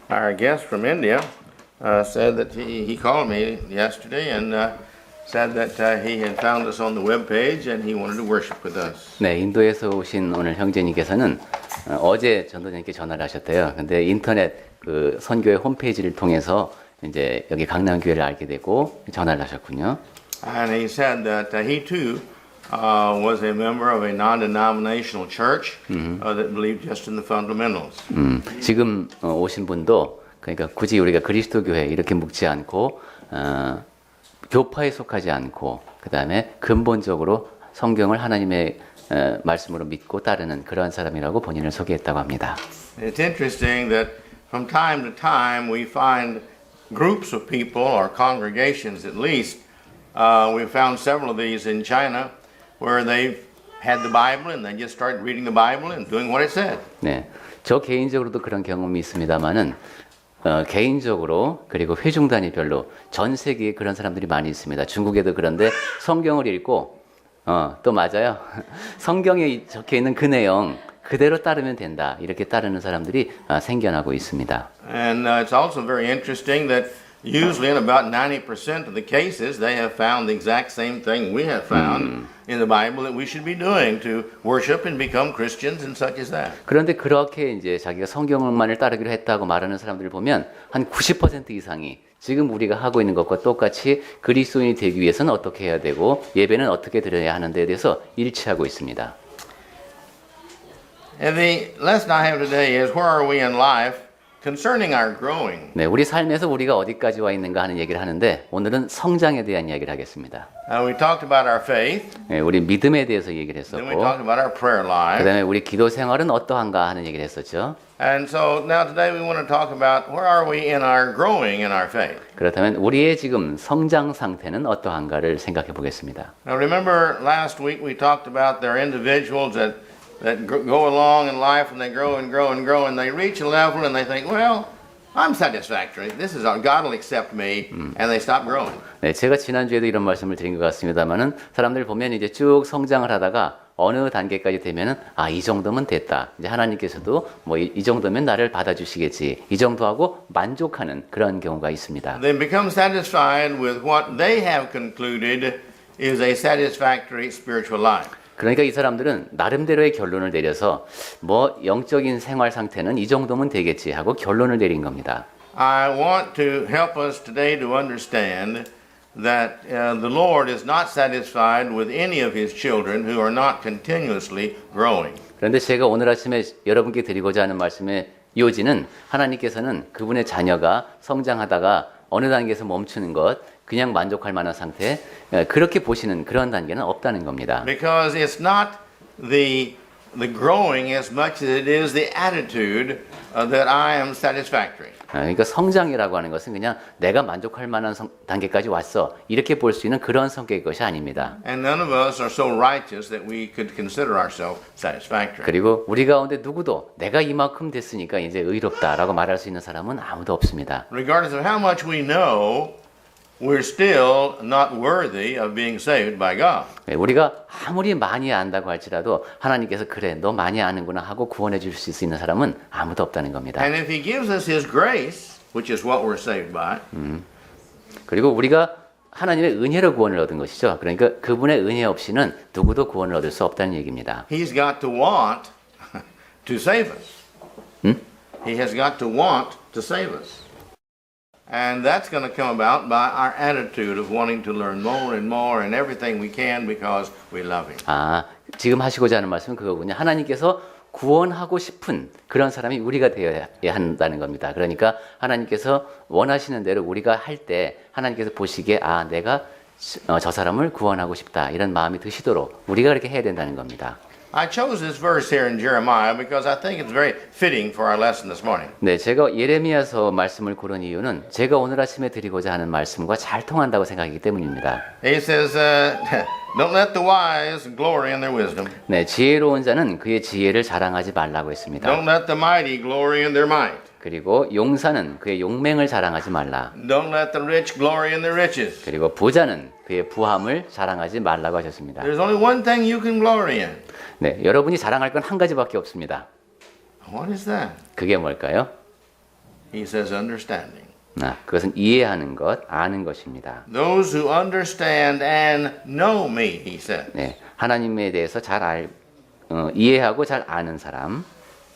Our guest from India said that he called me yesterday and said that he had found us on the web page and he wanted to worship with us. 네, 인도에서 오신 오늘 형제님께서는 어제 전도사님께 전화를 하셨대요. 근데 인터넷 그 선교회 홈페이지를 통해서 이제 여기 강남교회를 알게 되고 전화를 하셨군요. And he said that he too was a member of a non-denominational church that believed just in the fundamentals. 지금 오신 분도 그러니까 굳이 우리가 그리스도 교회 이렇게 묵지 않고 교파에 속하지 않고 그다음에 근본적으로 성경을 하나님의 말씀으로 믿고 따르는 그러한 사람이라고 본인을 소개했다고 합니다. It's interesting that from time to time we find groups of people or congregations at least. We've found several of these in China where they've had the Bible and they just started reading the Bible and doing what it said. 네, 저 개인적으로도 그런 경험이 있습니다만은 개인적으로 그리고 회중 단위별로 전 세계에 그런 사람들이 많이 있습니다. 중국에도 그런데 성경을 읽고 또 맞아요. 성경에 적혀 있는 그 내용 그대로 따르면 된다. 이렇게 따르는 사람들이 생겨나고 있습니다. And it's also very interesting that usually in about 90% of the cases they have found the exact same thing we have found in the Bible that we should be doing to worship and become Christians and such as that. 그런데 그렇게 이제 자기가 성경만을 따르기로 했다고 말하는 사람들을 보면 한 90% 이상이 지금 우리가 하고 있는 것과 똑같이 그리스도인이 되기 위해서는 어떻게 해야 되고 예배는 어떻게 드려야 하는데에 대해서 일치하고 있습니다. And the lesson I have today is where are we in life concerning our growing. 네, 우리 삶에서 우리가 어디까지 와 있는가 하는 얘기를 하는데 오늘은 성장에 대한 이야기를 하겠습니다. We talked about our faith. 네, 우리 믿음에 대해서 얘기를 Then we 했었고 talked about our prayer life. 그다음에 우리 기도 생활은 어떠한가 하는 얘기를 했었죠. And so now today we want to talk about where are we in our growing in our faith. 그렇다면 우리의 지금 성장 상태는 어떠한가를 생각해 보겠습니다. Now remember last week we talked about there are individuals that go along in life and they grow and grow and grow and they reach a level and they think, well, I'm satisfactory. This is God will accept me, and they stop growing. 네, 제가 지난주에도 이런 말씀을 드린 것 같습니다만은 사람들 보면 이제 쭉 성장을 하다가 어느 단계까지 되면은 이 정도면 됐다. 이제 하나님께서도 뭐 이 정도면 나를 받아주시겠지. 이 정도 하고 만족하는 그런 경우가 있습니다. They become satisfied with what they have concluded is a satisfactory spiritual life. 그러니까 이 사람들은 나름대로의 결론을 내려서 뭐 영적인 생활 상태는 이 정도면 되겠지 하고 결론을 내린 겁니다. I want to help us today to understand that the Lord is not satisfied with any of His children who are not continuously growing. 그런데 제가 오늘 아침에 여러분께 드리고자 하는 말씀의 요지는 하나님께서는 그분의 자녀가 성장하다가 어느 단계에서 멈추는 것, 그냥 만족할 만한 상태, 그렇게 보시는 그런 단계는 없다는 겁니다. Because it's not the growing as much as it is the attitude that I am satisfactory. 그러니까 성장이라고 하는 것은 그냥 내가 만족할 만한 단계까지 왔어. 이렇게 볼 수 있는 그런 성격의 것이 아닙니다. And none of us are so righteous that we could consider ourselves satisfactory. 그리고 우리 가운데 누구도 내가 이만큼 됐으니까 이제 의롭다라고 말할 수 있는 사람은 아무도 없습니다. Regardless of how much we know, we're still not worthy of being saved by God. 우리가 아무리 많이 안다고 할지라도 하나님께서 그래 너 많이 아는구나 하고 구원해 줄 수 있는 사람은 아무도 없다는 겁니다. And if He gives us His grace, which is what we're saved by, 그리고 우리가 하나님의 은혜로 구원을 얻은 것이죠. 그러니까 그분의 은혜 없이는 누구도 구원을 얻을 수 없다는 얘기입니다. He's got to want to save us. He has got to want to save us. And that's going to come about by our attitude of wanting to learn more and more and everything we can because we love Him. 지금 하시고자 하는 말씀은 그거군요. 하나님께서 구원하고 싶은 그런 사람이 우리가 되어야 한다는 겁니다. 그러니까 하나님께서 원하시는 대로 우리가 할 때 하나님께서 보시기에 내가 저 사람을 구원하고 싶다 이런 마음이 드시도록 우리가 그렇게 해야 된다는 겁니다. I chose this verse here in Jeremiah because I think it's very fitting for our lesson this morning. 네, 제가 예레미야서 말씀을 고른 이유는 제가 오늘 아침에 드리고자 하는 말씀과 잘 통한다고 생각하기 때문입니다. He says, don't let the wise glory in their wisdom. 네, 지혜로운 자는 그의 지혜를 자랑하지 말라고 했습니다. Don't let the mighty glory in their might. 그리고 용사는 그의 용맹을 자랑하지 말라. Don't let the rich glory in their riches. 그리고 부자는 그의 부함을 자랑하지 말라고 하셨습니다. There's only one thing you can glory in. 네, 여러분이 자랑할 건 한 가지밖에 없습니다. What is that? 그게 뭘까요? He says understanding. 그것은 이해하는 것, 아는 것입니다. Those who understand and know me, he said. 네, 하나님에 대해서 이해하고 잘 아는 사람.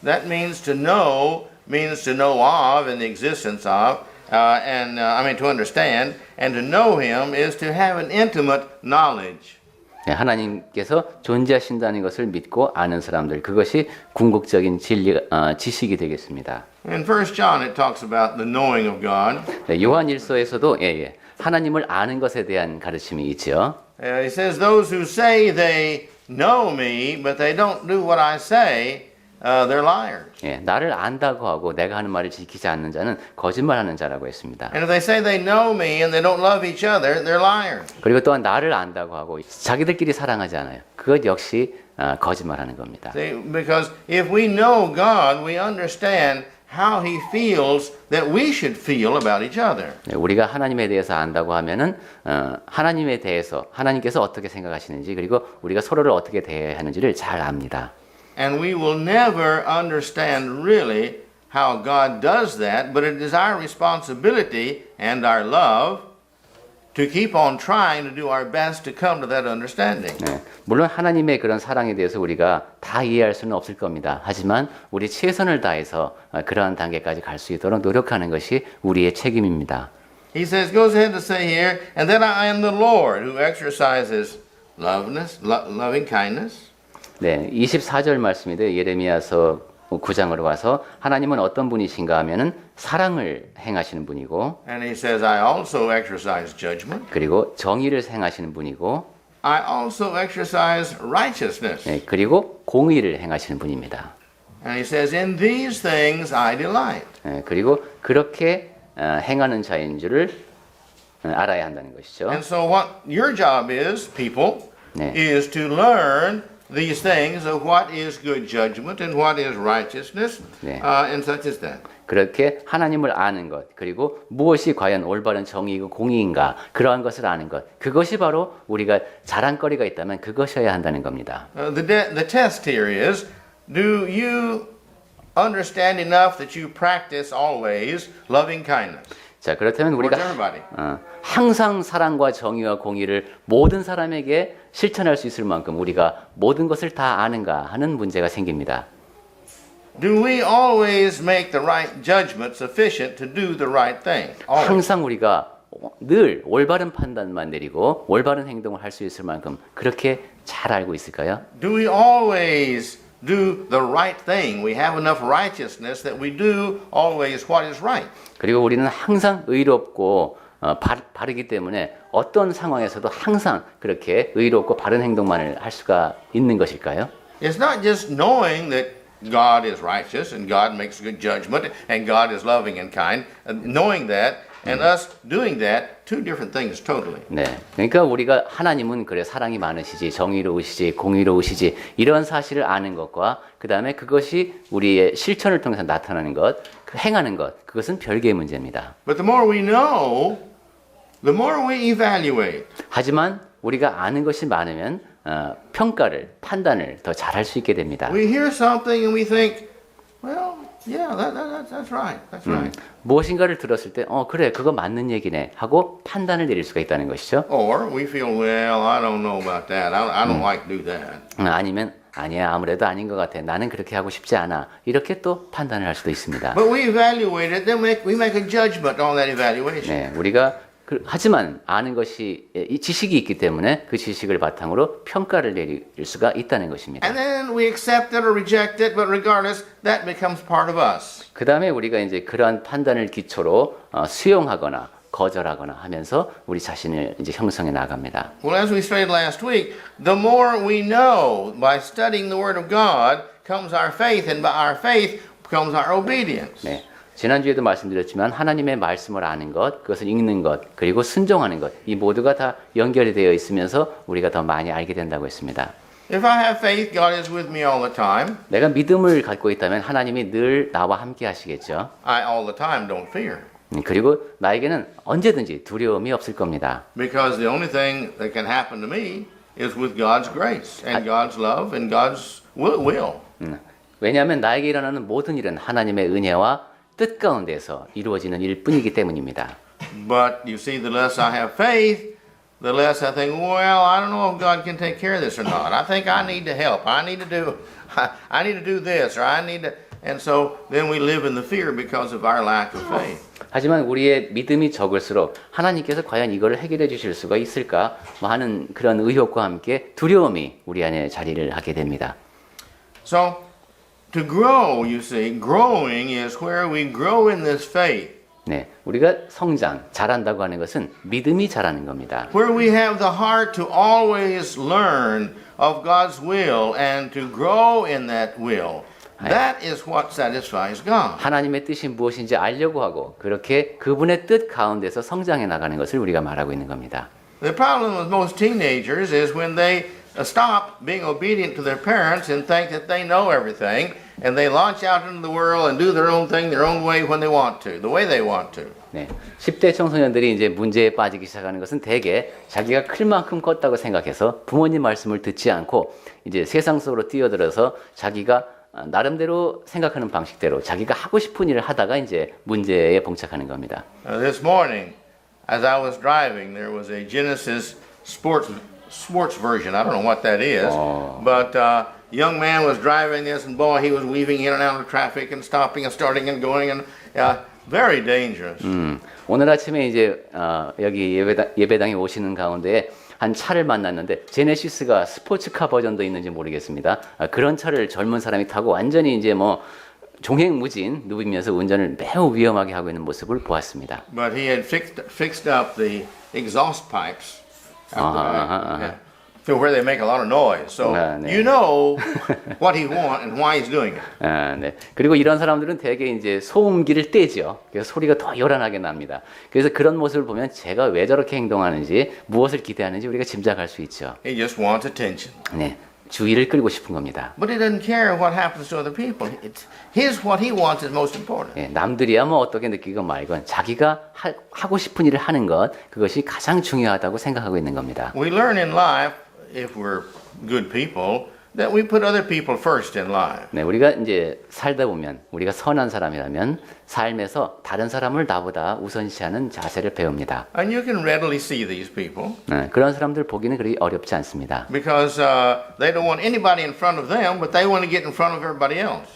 That means to know of and the existence of, to understand, and to know him is to have an intimate knowledge. 네, 하나님께서 존재하신다는 것을 믿고 아는 사람들, 그것이 궁극적인 지식이 되겠습니다. In 1 John it talks about the knowing of God. 네, 요한일서에서도 하나님을 아는 것에 대한 가르침이 있죠. He says those who say they know me but they don't do what I say, they're liars. 나를 안다고 하고 내가 하는 말을 지키지 않는 자는 거짓말하는 자라고 했습니다. And if they say they know me and they don't love each other, they're liars. 그리고 또한 나를 안다고 하고 자기들끼리 사랑하지 않아요. 그것 역시 거짓말하는 겁니다. See, because if we know God, we understand how he feels that we should feel about each other. 우리가 하나님에 대해서 안다고 하면은 하나님에 대해서 하나님께서 어떻게 생각하시는지 그리고 우리가 서로를 어떻게 대해야 하는지를 잘 압니다. And we will never understand really how God does that, but it is our responsibility and our love to keep on trying to do our best to come to that understanding. 물론 하나님의 그런 사랑에 대해서 우리가 다 이해할 수는 없을 겁니다. 하지만 우리 최선을 다해서 그러한 단계까지 갈 수 있도록 노력하는 것이 우리의 책임입니다. He goes ahead to say here, and then I am the Lord who exercises loving kindness. 네, 24절 말씀인데 예레미야서 9장으로 와서 하나님은 어떤 분이신가 하면은 사랑을 행하시는 분이고 And he says I also exercise judgment. 그리고 정의를 행하시는 분이고 I also exercise righteousness. 네, 그리고 공의를 행하시는 분입니다. And he says in these things I delight. 네, 그리고 그렇게 행하는 자인 줄을 알아야 한다는 것이죠. And so what your job is, people, 네. is to learn these things of what is good judgment and what is righteousness, 네. and such as that. 그렇게 하나님을 아는 것, 그리고 무엇이 과연 올바른 정의이고 공의인가, 그러한 것을 아는 것, 그것이 바로 우리가 자랑거리가 있다면 그것이어야 한다는 겁니다. The test here is, do you understand enough that you practice always loving kindness? 자, 그렇다면 우리가 Towards everybody. 항상 사랑과 정의와 공의를 모든 사람에게 실천할 수 있을 만큼 우리가 모든 것을 다 아는가 하는 문제가 생깁니다. Do we always make the right judgment sufficient to do the right thing? Always. 항상 우리가 늘 올바른 판단만 내리고 올바른 행동을 할 수 있을 만큼 그렇게 잘 알고 있을까요? Do we always do the right thing? We have enough righteousness that we do always what is right. 그리고 우리는 항상 의롭고 바르기 때문에 어떤 상황에서도 항상 그렇게 의롭고 바른 행동만을 할 수가 있는 것일까요? It's not just knowing that God is righteous and God makes good judgment and God is loving and kind. Knowing that and us doing that, two different things totally. 네, 그러니까 우리가 하나님은 그래 사랑이 많으시지 정의로우시지 공의로우시지 이런 사실을 아는 것과 그 다음에 그것이 우리의 실천을 통해서 나타나는 것, 행하는 것, 그것은 별개의 문제입니다. But the more we know, the more we evaluate. 하지만 우리가 아는 것이 많으면 평가를, 판단을 더 잘할 수 있게 됩니다. We hear something and we think, well, yeah, that's right. That's right. 무엇인가를 들었을 때, 그래, 그거 맞는 얘기네 하고 판단을 내릴 수가 있다는 것이죠. Or we feel, well, I don't know about that. I don't like to do that. 아니면 아니야, 아무래도 아닌 것 같아. 나는 그렇게 하고 싶지 않아. 이렇게 또 판단을 할 수도 있습니다. But we evaluate it, then we make a judgment on that evaluation. 네, 우리가 하지만 아는 것이 이 지식이 있기 때문에 그 지식을 바탕으로 평가를 내릴 수가 있다는 것입니다. And then we accept it or reject it, but regardless, that becomes part of us. 그 다음에 우리가 이제 그러한 판단을 기초로 수용하거나 거절하거나 하면서 우리 자신을 이제 형성해 나갑니다. Well, as we stated last week, the more we know by studying the Word of God comes our faith, and by our faith comes our obedience. 네. 지난주에도 말씀드렸지만 하나님의 말씀을 아는 것, 그것을 읽는 것, 그리고 순종하는 것, 이 모두가 다 연결이 되어 있으면서 우리가 더 많이 알게 된다고 했습니다. If I have faith, God is with me all the time. 내가 믿음을 갖고 있다면 하나님이 늘 나와 함께 하시겠죠. I all the time don't fear. 그리고 나에게는 언제든지 두려움이 없을 겁니다. Because the only thing that can happen to me is with God's grace and God's love and God's will. 왜냐하면 나에게 일어나는 모든 일은 하나님의 은혜와 뜻 가운데서 이루어지는 일뿐이기 때문입니다. But you see, the less I have faith, the less I think, well, I don't know if God can take care of this or not. I think I need to help. I need to do this, or I need to, and so then we live in the fear because of our lack of faith. 하지만 우리의 믿음이 적을수록 하나님께서 과연 이걸 해결해 주실 수가 있을까 하는 그런 의혹과 함께 두려움이 우리 안에 자리를 하게 됩니다. So, to grow, you see, growing is where we grow in this faith. 네, 우리가 성장, 자란다고 하는 것은 믿음이 자라는 겁니다. Where we have the heart to always learn of God's will and to grow in that will. That is what satisfies God. 하나님의 뜻이 무엇인지 알려고 하고 그렇게 그분의 뜻 가운데서 성장해 나가는 것을 우리가 말하고 있는 겁니다. The problem with most teenagers is when they stop being obedient to their parents and think that they know everything and they launch out into the world and do their own thing their own way when they want to, the way they want to. 네, 10대 청소년들이 이제 문제에 빠지기 시작하는 것은 대개 자기가 클 만큼 컸다고 생각해서 부모님 말씀을 듣지 않고 이제 세상 속으로 뛰어들어서 자기가 나름대로 생각하는 방식대로 자기가 하고 싶은 일을 하다가 이제 문제에 봉착하는 겁니다. This morning, as I was driving, there was a Genesis sports version. I don't know what that is, but young man was driving this, and boy, he was weaving in and out of traffic and stopping and starting and going, and very dangerous. 오늘 아침에 이제 여기 예배당에 오시는 가운데 한 차를 만났는데 제네시스가 스포츠카 버전도 있는지 모르겠습니다. 그런 차를 젊은 사람이 타고 완전히 이제 뭐 종횡무진 누비면서 운전을 매우 위험하게 하고 있는 모습을 보았습니다. But he had fixed up the exhaust pipes out the back, to where they make a lot of noise. So 네. you know what he wants and why he's doing it. 네. 그리고 이런 사람들은 대개 이제 소음기를 떼죠. 그래서 소리가 더 요란하게 납니다. 그래서 그런 모습을 보면 제가 왜 저렇게 행동하는지 무엇을 기대하는지 우리가 짐작할 수 있죠. He just wants attention. 네. 주의를 끌고 싶은 겁니다. But he doesn't care what happens to other people. What he wants is most important. 네, 남들이야 뭐 어떻게 느끼건 말건 자기가 하고 싶은 일을 하는 것 그것이 가장 중요하다고 생각하고 있는 겁니다. We learn in life, if we're good people, that we put other people first in life. 네, 우리가 이제 살다 보면 우리가 선한 사람이라면 삶에서 다른 사람을 나보다 우선시하는 자세를 배웁니다. And you can readily see these people 네, 그런 사람들 보기는 그리 어렵지 않습니다. because they don't want anybody in front of them, but they want to get in front of everybody else.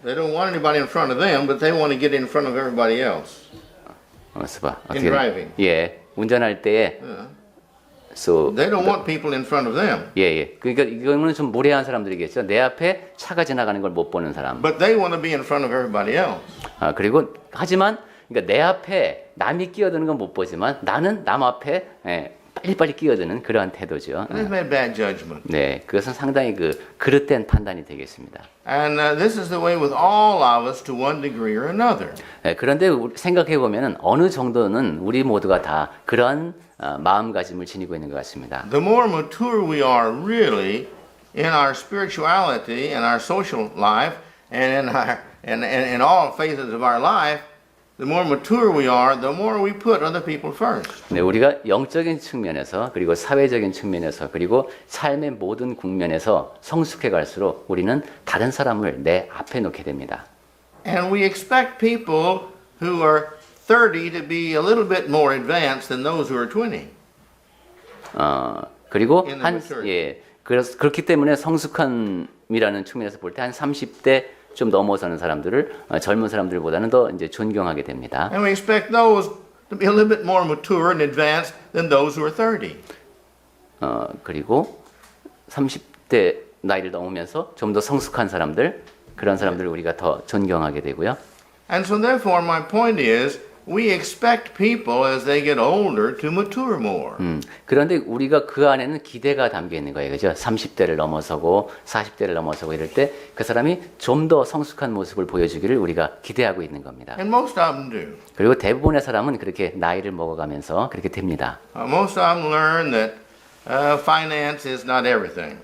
They don't want anybody in front of them, but they want to get in front of everybody else. 스바 In driving. 예, 운전할 때에 so They don't want people in front of them, 예. 그러니까 이거는 좀 무례한 사람들이겠죠. 내 앞에 차가 지나가는 걸 못 보는 사람. but they want to be in front of everybody else. 그리고 하지만 그러니까 내 앞에 남이 끼어드는 건 못 보지만 나는 남 앞에 빨리빨리 끼어드는 그러한 태도죠. They've made bad judgment. 네, 그것은 상당히 그릇된 판단이 되겠습니다. And this is the way with all of us to one degree or another. 네, 그런데 생각해 보면은 어느 정도는 우리 모두가 다 그런 마음가짐을 지니고 있는 것 같습니다. The more mature we are really in our spirituality and our social life and in all phases of our life, the more mature we are, the more we put other people first. 네, 우리가 영적인 측면에서 그리고 사회적인 측면에서 그리고 삶의 모든 국면에서 성숙해 갈수록 우리는 다른 사람을 내 앞에 놓게 됩니다. And we expect people who are 30 to be a little bit more advanced than those who are 20. 그리고 In the 한 maturity. 예, 그렇기 때문에 성숙함이라는 측면에서 볼 때 한 30대 좀 넘어서는 사람들을 젊은 사람들보다는 더 이제 존경하게 됩니다. And we expect those to be a little bit more mature and advanced than those who are 30. 그리고 30대 나이를 넘으면서 좀 더 성숙한 사람들 그런 사람들을 우리가 더 존경하게 되고요. And so therefore my point is we expect people as they get older to mature more. 그런데 우리가 그 안에는 기대가 담겨 있는 거예요. 그죠? 30대를 넘어서고 40대를 넘어서고 이럴 때 그 사람이 좀 더 성숙한 모습을 보여주기를 우리가 기대하고 있는 겁니다. And most of them do. 그리고 대부분의 사람은 그렇게 나이를 먹어가면서 그렇게 됩니다. Most of them learn that finance is not everything.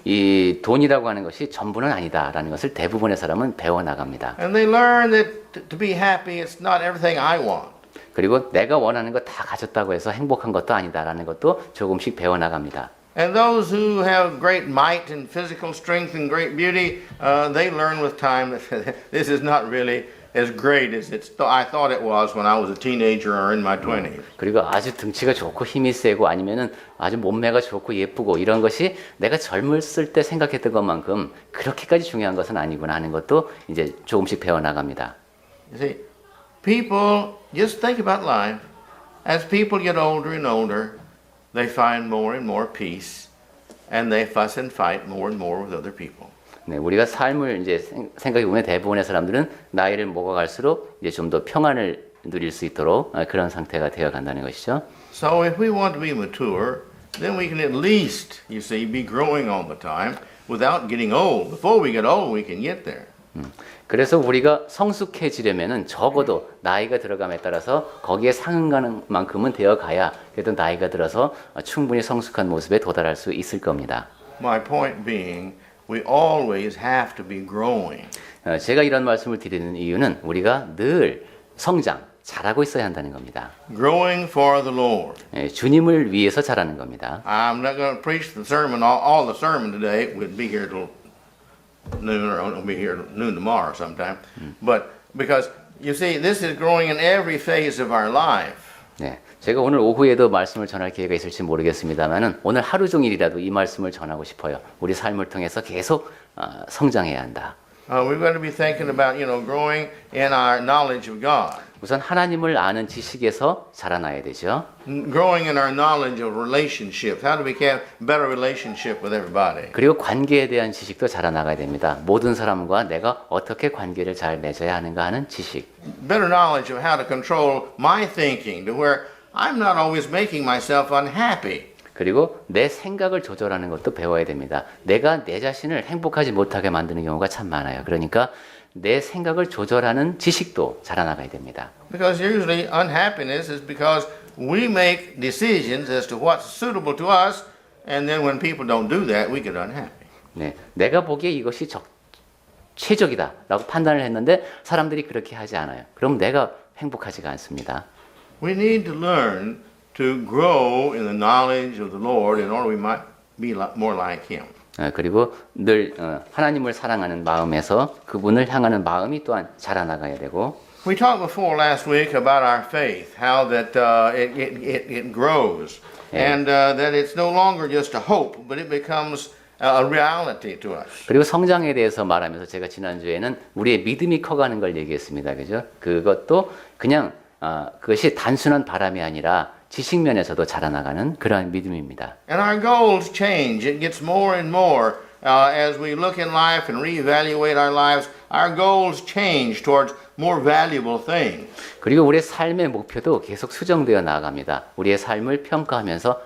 이 돈이라고 하는 것이 전부는 아니다라는 것을 대부분의 사람은 배워나갑니다. And they learn that to be happy, it's not everything I want. 그리고 내가 원하는 거 다 가졌다고 해서 행복한 것도 아니다라는 것도 조금씩 배워나갑니다. And those who have great might and physical strength and great beauty, they learn with time that this is not really as great as I thought it was when I was a teenager or in my 20s. 그리고 아주 등치가 좋고 힘이 세고 아니면은 아주 몸매가 좋고 예쁘고 이런 것이 내가 젊었을 때 생각했던 것만큼 그렇게까지 중요한 것은 아니구나 하는 것도 이제 조금씩 배워나갑니다. You see, people, just think about life. As people get older and older, they find more and more peace, and they fuss and fight more and more with other people. 네, 우리가 삶을 이제 생각해 보면 대부분의 사람들은 나이를 먹어갈수록 이제 좀 더 평안을 누릴 수 있도록 그런 상태가 되어 간다는 것이죠. So if we want to be mature, then we can at least, you see, be growing all the time without getting old. Before we get old, we can get there. 그래서 우리가 성숙해지려면은 적어도 나이가 들어감에 따라서 거기에 상응하는 만큼은 되어 가야 그래도 나이가 들어서 충분히 성숙한 모습에 도달할 수 있을 겁니다. My point being, we always have to be growing. 제가 이런 말씀을 드리는 이유는 우리가 늘 성장, 자라고 있어야 한다는 겁니다. Growing for the Lord. 주님을 위해서 자라는 겁니다. I'm not going to preach the sermon, all the sermon today. We'll be here till noon, or we'll be here noon tomorrow sometime. But because, you see, this is growing in every phase of our life. 네, 제가 오늘 오후에도 말씀을 전할 기회가 있을지 모르겠습니다만은 오늘 하루 종일이라도 이 말씀을 전하고 싶어요. 우리 삶을 통해서 계속 성장해야 한다. We're going to be thinking about, growing in our knowledge of God. 우선 하나님을 아는 지식에서 자라나야 되죠. Growing in our knowledge of relationships. How do we have better relationship with everybody? 그리고 관계에 대한 지식도 자라나가야 됩니다. 모든 사람과 내가 어떻게 관계를 잘 맺어야 하는가 하는 지식. Better knowledge of how to control my thinking to where I'm not always making myself unhappy. 그리고 내 생각을 조절하는 것도 배워야 됩니다. 내가 내 자신을 행복하지 못하게 만드는 경우가 참 많아요. 그러니까 내 생각을 조절하는 지식도 자라나가야 됩니다. Because usually unhappiness is because we make decisions as to what's suitable to us, and then when people don't do that, we get unhappy. 네, 내가 보기에 이것이 최적이다라고 판단을 했는데 사람들이 그렇게 하지 않아요. 그럼 내가 행복하지가 않습니다. We need to learn to grow in the knowledge of the Lord in order we might be more like Him. 그리고 늘 하나님을 사랑하는 마음에서 그분을 향하는 마음이 또한 자라나가야 되고. We talked before last week about our faith, how that it grows, and that it's no longer just a hope, but it becomes a reality to us. 그리고 성장에 대해서 말하면서 제가 지난주에는 우리의 믿음이 커가는 걸 얘기했습니다. 그죠? 그것도 그냥 그것이 단순한 바람이 아니라 지식면에서도 자라나가는 그러한 믿음입니다. And our goals change. It gets more and more as we look in life and reevaluate our lives. Our goals change towards more valuable things. 그리고 우리의 삶의 목표도 계속 수정되어 나아갑니다. 우리의 삶을 평가하면서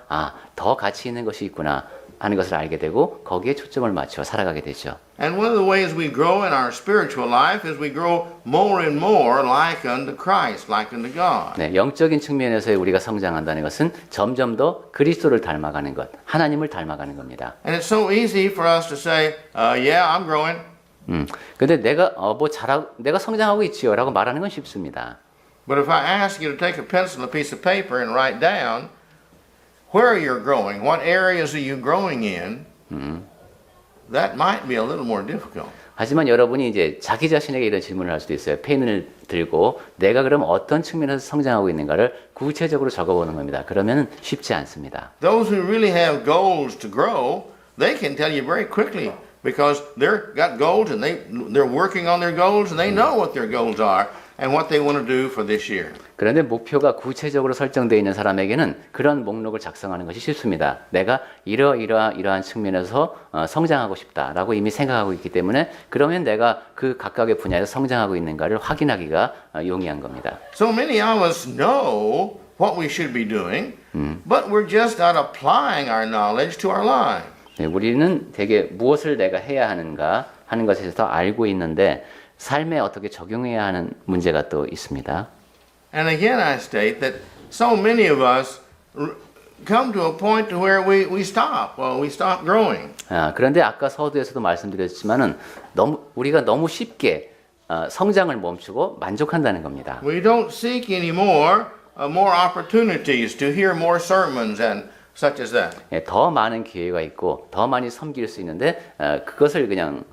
더 가치 있는 것이 있구나 하는 것을 알게 되고 거기에 초점을 맞춰 살아가게 되죠. And one of the ways we grow in our spiritual life is we grow more and more like unto Christ, like unto God. 네, 영적인 측면에서 우리가 성장한다는 것은 점점 더 그리스도를 닮아가는 것, 하나님을 닮아가는 겁니다. And it's so easy for us to say, yeah, I'm growing. 근데 내가 내가 성장하고 있지요라고 말하는 건 쉽습니다. But if I ask you to take a pencil, a piece of paper, and write down where you're growing, what areas are you growing in, that might be a little more difficult. 하지만 여러분이 이제 자기 자신에게 이런 질문을 할 수도 있어요. 펜을 들고 내가 그럼 어떤 측면에서 성장하고 있는가를 구체적으로 적어보는 겁니다. 그러면 쉽지 않습니다. Those who really have goals to grow, they can tell you very quickly because they've got goals and they're working on their goals and they know what their goals are and what they want to do for this year. 그런데 목표가 구체적으로 설정되어 있는 사람에게는 그런 목록을 작성하는 것이 쉽습니다. 내가 이러한 측면에서 성장하고 싶다라고 이미 생각하고 있기 때문에 그러면 내가 그 각각의 분야에서 성장하고 있는가를 확인하기가 용이한 겁니다. So many of us know what we should be doing, but we're just not applying our knowledge to our lives. 네, 우리는 되게 무엇을 내가 해야 하는가 하는 것에 대해서 알고 있는데 삶에 어떻게 적용해야 하는 문제가 또 있습니다. And again, I state that so many of us come to a point to where we stop. Well, we stop growing. 그런데 아까 서두에서도 말씀드렸지만은 우리가 너무 쉽게 성장을 멈추고 만족한다는 겁니다. We don't seek anymore more opportunities to hear more sermons and such as that. 예, 더 많은 기회가 있고 더 많이 섬길 수 있는데 그것을 그냥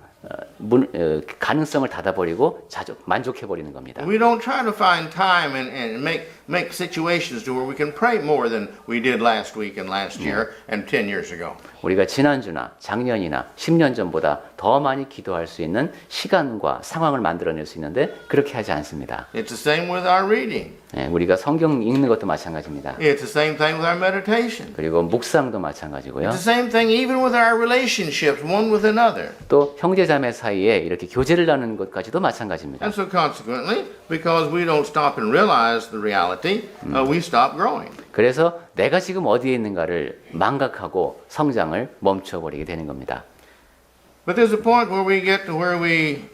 가능성을 닫아버리고 만족해버리는 겁니다. We don't try to find time and make situations to where we can pray more than we did last week and last year and 10 years ago. 우리가 지난주나 작년이나 10년 전보다 더 많이 기도할 수 있는 시간과 상황을 만들어낼 수 있는데 그렇게 하지 않습니다. It's the same with our reading. 예, 우리가 성경 읽는 것도 마찬가지입니다. It's the same thing with our meditation. 그리고 묵상도 마찬가지고요. It's the same thing even with our relationships one with another. 또 형제자매 사이에 이렇게 교제를 나누는 것까지도 마찬가지입니다. And so consequently, because we don't stop and realize the reality, we stop growing. 그래서 내가 지금 어디에 있는가를 망각하고 성장을 멈춰버리게 되는 겁니다. But there's a point where we get to where we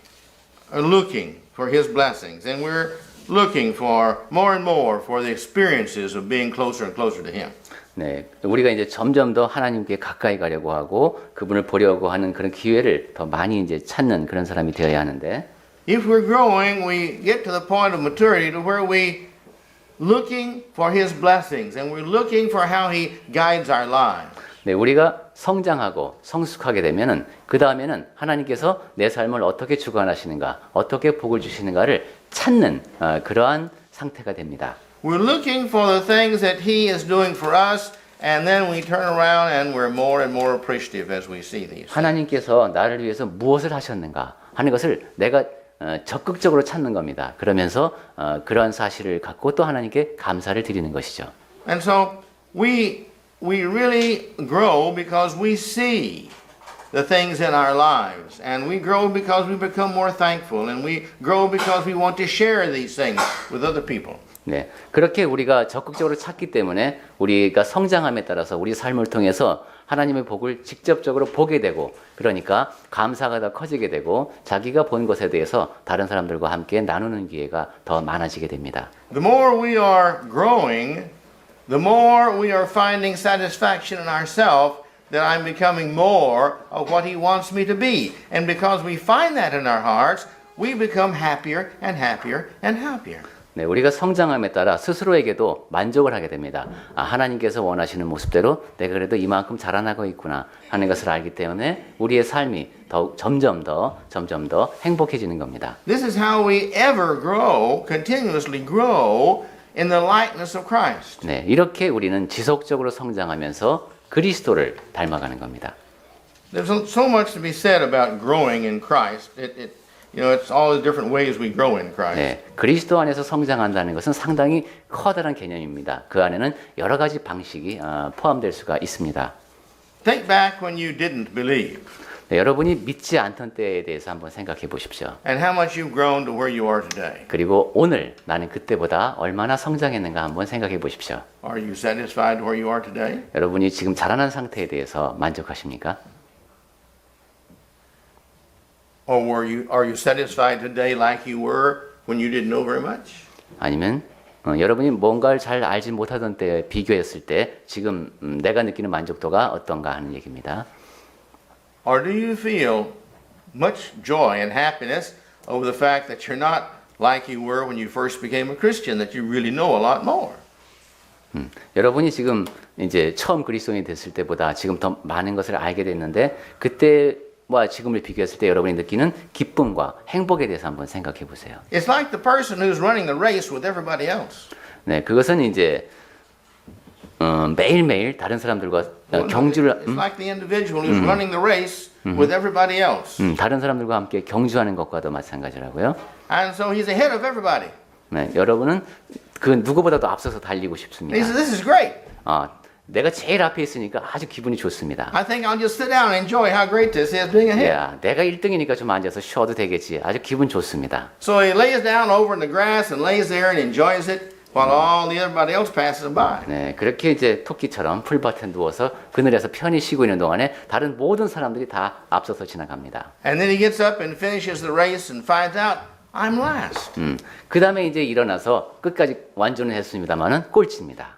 are looking for His blessings, and we're looking for more and more for the experiences of being closer and closer to Him. 네, 우리가 이제 점점 더 하나님께 가까이 가려고 하고 그분을 보려고 하는 그런 기회를 더 많이 이제 찾는 그런 사람이 되어야 하는데, If we're growing, we get to the point of maturity to where we looking for His blessings, and we're looking for how He guides our lives. 네, 우리가 성장하고 성숙하게 되면은 그 다음에는 하나님께서 내 삶을 어떻게 주관하시는가, 어떻게 복을 주시는가를 찾는 그러한 상태가 됩니다. We're looking for the things that He is doing for us, and then we turn around and we're more and more appreciative as we see these. 하나님께서 나를 위해서 무엇을 하셨는가 하는 것을 내가 적극적으로 찾는 겁니다. 그러면서 그러한 사실을 갖고 또 하나님께 감사를 드리는 것이죠. And so we really grow because we see the things in our lives, and we grow because we become more thankful, and we grow because we want to share these things with other people. 네, 그렇게 우리가 적극적으로 찾기 때문에 우리가 성장함에 따라서 우리 삶을 통해서 하나님의 복을 직접적으로 보게 되고, 그러니까 감사가 더 커지게 되고 자기가 본 것에 대해서 다른 사람들과 함께 나누는 기회가 더 많아지게 됩니다. The more we are growing, the more we are finding satisfaction in ourselves that I'm becoming more of what He wants me to be. And because we find that in our hearts, we become happier and happier and happier. 네, 우리가 성장함에 따라 스스로에게도 만족을 하게 됩니다. 하나님께서 원하시는 모습대로 내가 그래도 이만큼 자라나고 있구나 하는 것을 알기 때문에 우리의 삶이 점점 더 행복해지는 겁니다. This is how we ever grow, continuously grow in the likeness of Christ. 네, 이렇게 우리는 지속적으로 성장하면서 그리스도를 닮아가는 겁니다. There's so much to be said about growing in Christ. It's all the different ways we grow in Christ. 네, 그리스도 안에서 성장한다는 것은 상당히 커다란 개념입니다. 그 안에는 여러 가지 방식이 포함될 수가 있습니다. Think back when you didn't believe, 네, 여러분이 믿지 않던 때에 대해서 한번 생각해 보십시오. and how much you've grown to where you are today. 그리고 오늘 나는 그때보다 얼마나 성장했는가 한번 생각해 보십시오. Are you satisfied where you are today? 여러분이 지금 자라난 상태에 대해서 만족하십니까? Or are you satisfied today like you were when you didn't know very much? 아니면 여러분이 뭔가를 잘 알지 못하던 때에 비교했을 때 지금 내가 느끼는 만족도가 어떤가 하는 얘기입니다. Or do you feel much joy and happiness over the fact that you're not like you were when you first became a Christian, that you really know a lot more? 여러분이 지금 이제 처음 그리스도인이 됐을 때보다 지금 더 많은 것을 알게 됐는데 그때와 지금을 비교했을 때 여러분이 느끼는 기쁨과 행복에 대해서 한번 생각해 보세요. It's like the person who's running the race with everybody else. 네, 그것은 이제 매일매일 다른 사람들과 경주를 It's like the individual who's running the race with everybody else. 다른 사람들과 함께 경주하는 것과도 마찬가지라고요. And so he's ahead of everybody. 네, 여러분은 그 누구보다도 앞서서 달리고 And he 싶습니다. says, this is great. 내가 제일 앞에 있으니까 아주 기분이 좋습니다. I think I'll just sit down and enjoy how great this is being ahead. 야, 내가 1등이니까 좀 앉아서 쉬어도 되겠지. 아주 기분 좋습니다. So he lays down over in the grass and lays there and enjoys it while all the everybody else passes him by. 네, 그렇게 이제 토끼처럼 풀밭에 누워서 그늘에서 편히 쉬고 있는 동안에 다른 모든 사람들이 다 앞서서 지나갑니다. And then he gets up and finishes the race and finds out, I'm last. 그 다음에 이제 일어나서 끝까지 완주는 했습니다만은 꼴찌입니다.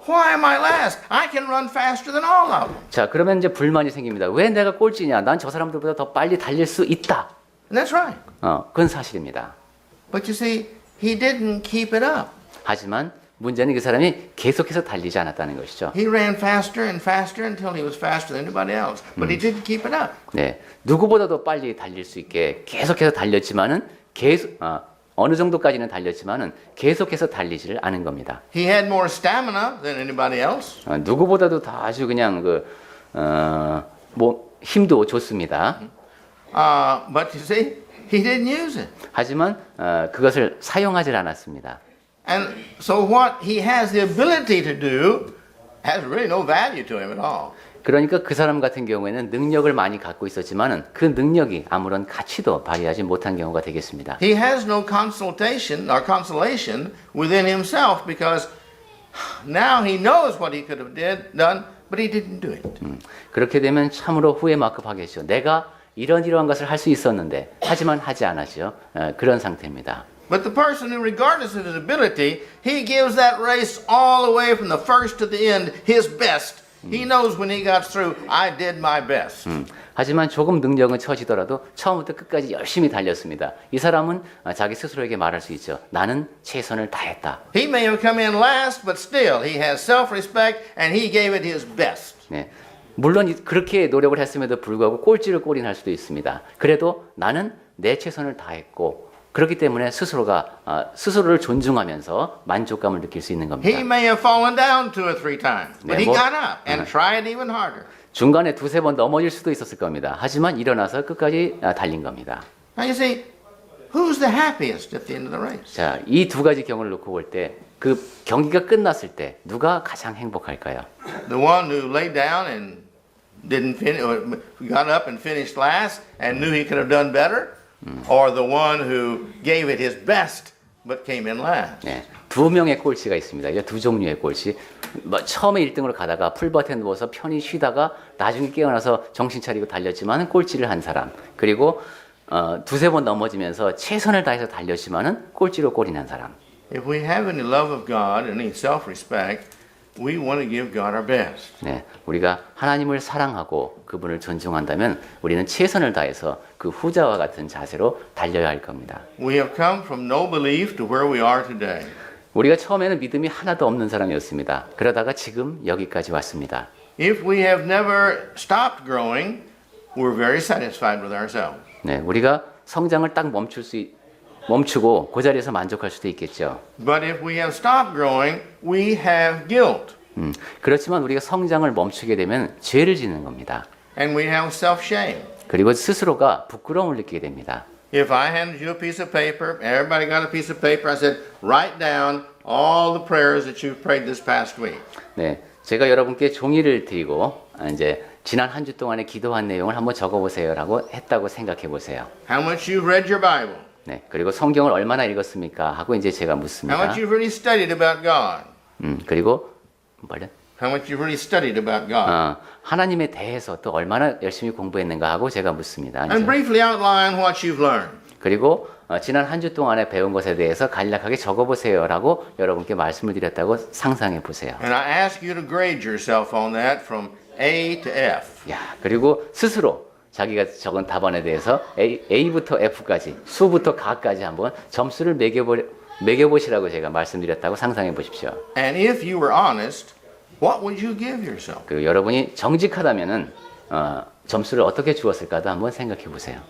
Why am I last? I can run faster than all of them. 자, 그러면 이제 불만이 생깁니다. 왜 내가 꼴찌냐? 난 저 사람들보다 더 빨리 달릴 수 있다. And that's right. 그건 사실입니다. But you see, he didn't keep it up. 하지만 문제는 그 사람이 계속해서 달리지 않았다는 것이죠. He ran faster and faster until he was faster than anybody else, but he didn't keep it up. 네, 누구보다도 빨리 달릴 수 있게 계속해서 달렸지만은 어느 정도까지는 달렸지만은 계속해서 달리지를 않은 겁니다. He had more stamina than anybody else. 누구보다도 다 아주 그냥 뭐 힘도 좋습니다. But you see, he didn't use it. 하지만 그것을 사용하지 않았습니다. And so what he has the ability to do has really no value to him at all. 그러니까 그 사람 같은 경우에는 능력을 많이 갖고 있었지만은 그 능력이 아무런 가치도 발휘하지 못한 경우가 되겠습니다. He has no consultation or consolation within himself because now he knows what he could have done, but he didn't do it. 그렇게 되면 참으로 후회막급하겠죠. 내가 이러한 것을 할 수 있었는데 하지만 하지 않았죠. 그런 상태입니다. But the person who, regardless of his ability, he gives that race all the way from the first to the end his best. He knows when he got through, I did my best. 하지만 조금 능력은 처지더라도 처음부터 끝까지 열심히 달렸습니다. 이 사람은 자기 스스로에게 말할 수 있죠. 나는 최선을 다했다. He may have come in last, but still he has self-respect and he gave it his best. 네. 물론 그렇게 노력을 했음에도 불구하고 꼴찌를 꼴인할 수도 있습니다. 그래도 나는 내 최선을 다했고 그렇기 때문에 스스로를 존중하면서 만족감을 느낄 수 있는 겁니다. He may have fallen down 2 or 3 times, but 네, he 뭐- got up and tried even harder. 중간에 두세 번 넘어질 수도 있었을 겁니다. 하지만 일어나서 끝까지 달린 겁니다. Now you see, who's the happiest at the end of the race? 자, 이 두 가지 경우를 놓고 볼 때 그 경기가 끝났을 때 누가 가장 행복할까요? The one who lay down and didn't finish, or got up and finished last and knew he could have done better, or the one who gave it his best but came in last? 네, 두 명의 꼴찌가 있습니다. 이제 두 종류의 꼴찌. 뭐 처음에 1등으로 가다가 풀밭에 누워서 편히 쉬다가 나중에 깨어나서 정신 차리고 달렸지만은 꼴찌를 한 사람. 그리고 두세 번 넘어지면서 최선을 다해서 달렸지만은 꼴찌로 꼴인한 사람. If we have any love of God and any self-respect, we want to give God our best. 네, 우리가 하나님을 사랑하고 그분을 존중한다면 우리는 최선을 다해서 그 후자와 같은 자세로 달려야 할 겁니다. We have come from no belief to where we are today. 우리가 처음에는 믿음이 하나도 없는 사람이었습니다. 그러다가 지금 여기까지 왔습니다. If we have never stopped growing, we're very satisfied with ourselves. 네, 우리가 성장을 딱 멈추고 그 자리에서 만족할 수도 있겠죠. But if we have stopped growing, we have guilt 그렇지만 우리가 성장을 멈추게 되면 죄를 짓는 겁니다. and we have self-shame. 그리고 스스로가 부끄러움을 느끼게 됩니다. If I handed you a piece of paper, everybody got a piece of paper, I said, write down all the prayers that you've prayed this past week. 네, 제가 여러분께 종이를 드리고 이제 지난 한 주 동안에 기도한 내용을 한번 적어보세요라고 했다고 생각해 보세요. How much you've read your Bible. 네, 그리고 성경을 얼마나 읽었습니까? 하고 이제 제가 How 묻습니다. much you've really studied about God. 그리고 뭐래? How much you've really studied about God. 하나님에 대해서 또 얼마나 열심히 공부했는가 하고 제가 묻습니다. And 이제. briefly outline what you've learned. 그리고 지난 한 주 동안에 배운 것에 대해서 간략하게 적어보세요라고 여러분께 말씀을 드렸다고 상상해 보세요. And I ask you to grade yourself on that from A to F. 야, 그리고 스스로 자기가 적은 답안에 대해서 A부터 F까지, 수부터 가까지 한번 점수를 매겨보시라고 제가 말씀드렸다고 상상해 보십시오. And if you were honest, what would you give yourself? 그 여러분이 정직하다면은 점수를 어떻게 주었을까도 한번 생각해 보세요.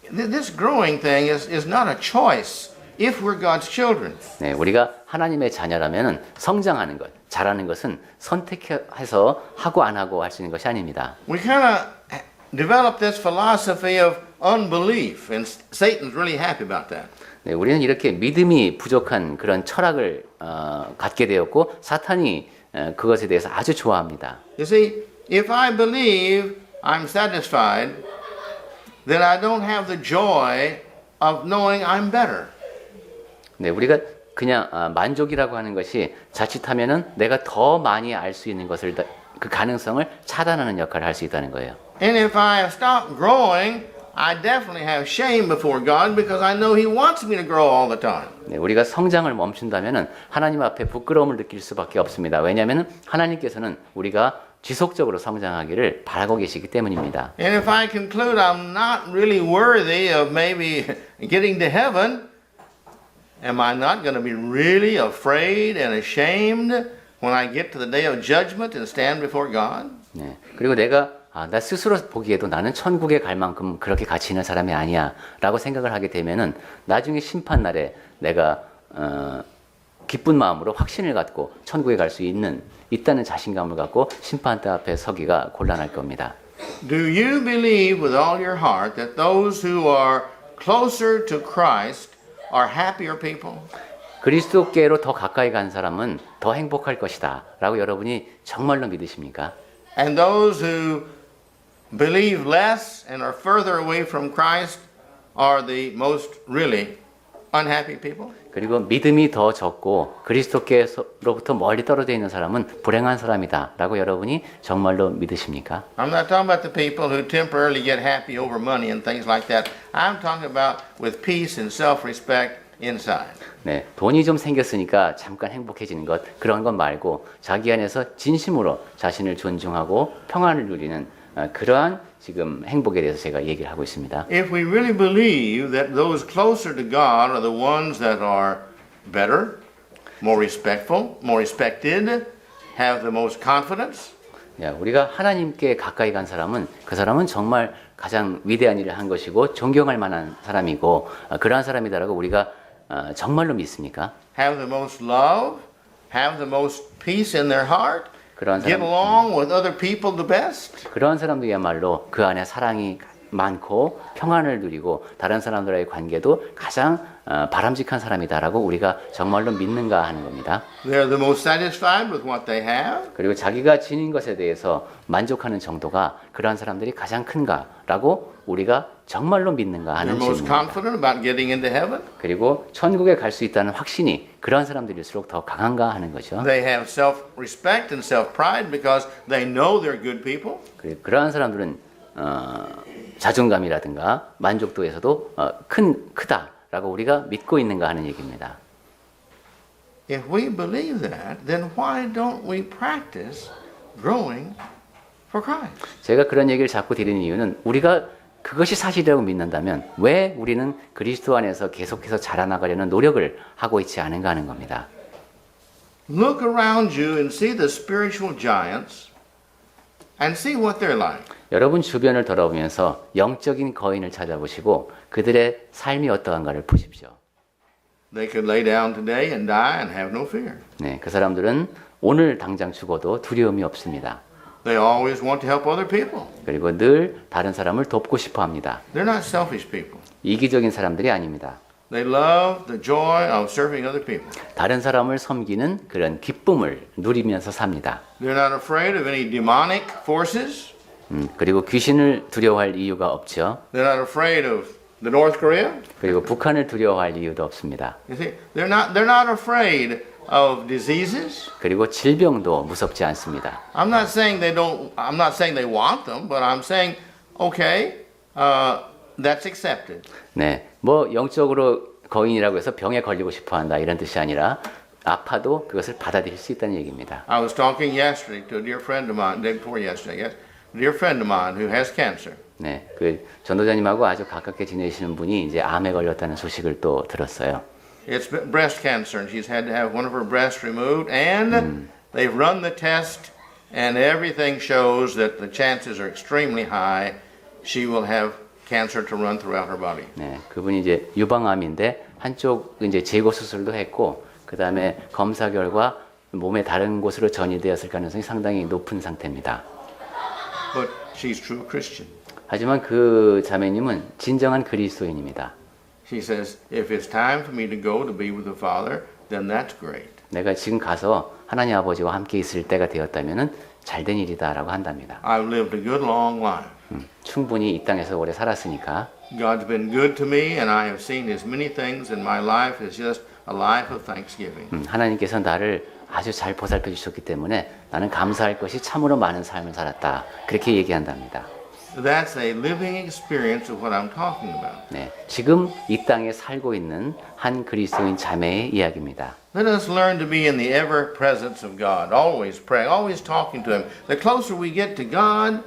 This growing thing is not a choice if we're God's children. 네, 우리가 하나님의 자녀라면은 성장하는 것, 잘하는 것은 선택해서 하고 안 하고 할 수 있는 것이 아닙니다. We kind of developed this philosophy of unbelief, and Satan's really happy about that. 네, 우리는 이렇게 믿음이 부족한 그런 철학을 갖게 되었고 사탄이 그것에 대해서 아주 좋아합니다. You see, if I believe I'm satisfied, then I don't have the joy of knowing I'm better. 네, 우리가 그냥 만족이라고 하는 것이 자칫하면은 내가 더 많이 알 수 있는 것을 그 가능성을 차단하는 역할을 할 수 있다는 거예요. And if I have stopped growing, I definitely have shame before God because I know He wants me to grow all the time. 네, 우리가 성장을 멈춘다면은 하나님 앞에 부끄러움을 느낄 수밖에 없습니다. 왜냐하면은 하나님께서는 우리가 지속적으로 성장하기를 바라고 계시기 때문입니다. And if I conclude I'm not really worthy of maybe getting to heaven, am I not going to be really afraid and ashamed when I get to the day of judgment and stand before God? 네. 그리고 내가 나 스스로 보기에도 나는 천국에 갈 만큼 그렇게 가치 있는 사람이 아니야 라고 생각을 하게 되면은 나중에 심판날에 내가 기쁜 마음으로 확신을 갖고 천국에 갈 수 있다는 자신감을 갖고 심판대 앞에 서기가 곤란할 겁니다. Do you believe with all your heart that those who are closer to Christ are happier people? 그리스도께로 더 가까이 간 사람은 더 행복할 것이다 라고 여러분이 정말로 믿으십니까? And those who believe less and are further away from Christ are the most really unhappy people? 그리고 믿음이 더 적고 그리스도께로부터 멀리 떨어져 있는 사람은 불행한 사람이다 라고 여러분이 정말로 믿으십니까? I'm not talking about the people who temporarily get happy over money and things like that. I'm talking about with peace and self-respect inside. 네, 돈이 좀 생겼으니까 잠깐 행복해지는 것 그런 것 말고 자기 안에서 진심으로 자신을 존중하고 평안을 누리는 그러한 지금 행복에 대해서 제가 얘기를 하고 있습니다. If we really believe that those closer to God are the ones that are better, more respectful, more respected, have the most confidence, 야, 우리가 하나님께 가까이 간 사람은 그 사람은 정말 가장 위대한 일을 한 것이고 존경할 만한 사람이고 그러한 사람이다라고 우리가 정말로 믿습니까? have the most love, have the most peace in their heart, 그러한 get 사람, along with other people the best. 그러한 사람들이야말로 그 안에 사랑이 많고 평안을 누리고 다른 사람들과의 관계도 가장 바람직한 사람이다라고 우리가 정말로 믿는가 하는 겁니다. They're the most satisfied with what they have. 그리고 자기가 지닌 것에 대해서 만족하는 정도가 그러한 사람들이 가장 큰가라고 우리가 정말로 믿는가 They're 하는 most 질문입니다. confident about getting into heaven. 그리고 천국에 갈 수 있다는 확신이 그러한 사람들일수록 더 강한가 하는 거죠. They have self-respect and self-pride because they know they're good people. 그리고 그러한 사람들은 자존감이라든가 만족도에서도 크다라고 우리가 믿고 있는가 하는 얘기입니다. If we believe that, then why don't we practice growing for Christ? 제가 그런 얘기를 자꾸 드리는 이유는 우리가 그것이 사실이라고 믿는다면 왜 우리는 그리스도 안에서 계속해서 자라나가려는 노력을 하고 있지 않은가 하는 겁니다. Look around you and see the spiritual giants and see what they're like. 여러분 주변을 돌아보면서 영적인 거인을 찾아보시고 그들의 삶이 어떠한가를 보십시오. They could lay down today and die and have no fear. 네, 그 사람들은 오늘 당장 죽어도 두려움이 없습니다. They always want to help other people. 그리고 늘 다른 사람을 돕고 싶어 합니다. They're not selfish people. 이기적인 사람들이 아닙니다. They love the joy of serving other people. 다른 사람을 섬기는 그런 기쁨을 누리면서 삽니다. They're not afraid of any demonic forces. 그리고 귀신을 두려워할 이유가 없죠. They're not afraid of the North Korea. 그리고 북한을 두려워할 이유도 없습니다. You see, they're not afraid of diseases. 그리고 질병도 무섭지 않습니다. I'm not saying they want them, but I'm saying, okay, that's accepted. 네, 뭐 영적으로 거인이라고 해서 병에 걸리고 싶어한다 이런 뜻이 아니라 아파도 그것을 받아들일 수 있다는 얘기입니다. I was talking yesterday to a dear friend of mine, day before yesterday, yes, a dear friend of mine who has cancer. 네, 그 전도자님하고 아주 가깝게 지내시는 분이 이제 암에 걸렸다는 소식을 또 들었어요. It's breast cancer, and she's had to have one of her breasts removed, and they've run the test, and everything shows that the chances are extremely high she will have cancer to run throughout her body. 네, 그분이 이제 유방암인데 한쪽 이제 제거 수술도 했고 그다음에 검사 결과 몸의 다른 곳으로 전이되었을 가능성이 상당히 높은 상태입니다. But she's true Christian. 하지만 그 자매님은 진정한 그리스도인입니다. She says, if it's time for me to go to be with the Father, then that's great. 내가 지금 가서 하나님 아버지와 함께 있을 때가 되었다면은 잘된 일이다라고 한답니다. I've lived a good long life. 충분히 이 땅에서 오래 살았으니까 God's been good to me, and I have seen as many things in my life as just a life of thanksgiving. 하나님께서 나를 아주 잘 보살펴 주셨기 때문에 나는 감사할 것이 참으로 많은 삶을 살았다. 그렇게 얘기한답니다. That's a living experience of what I'm talking about. 네, 지금 이 땅에 살고 있는 한 그리스도인 자매의 이야기입니다. Let us learn to be in the ever presence of God, always praying, always talking to Him. The closer we get to God,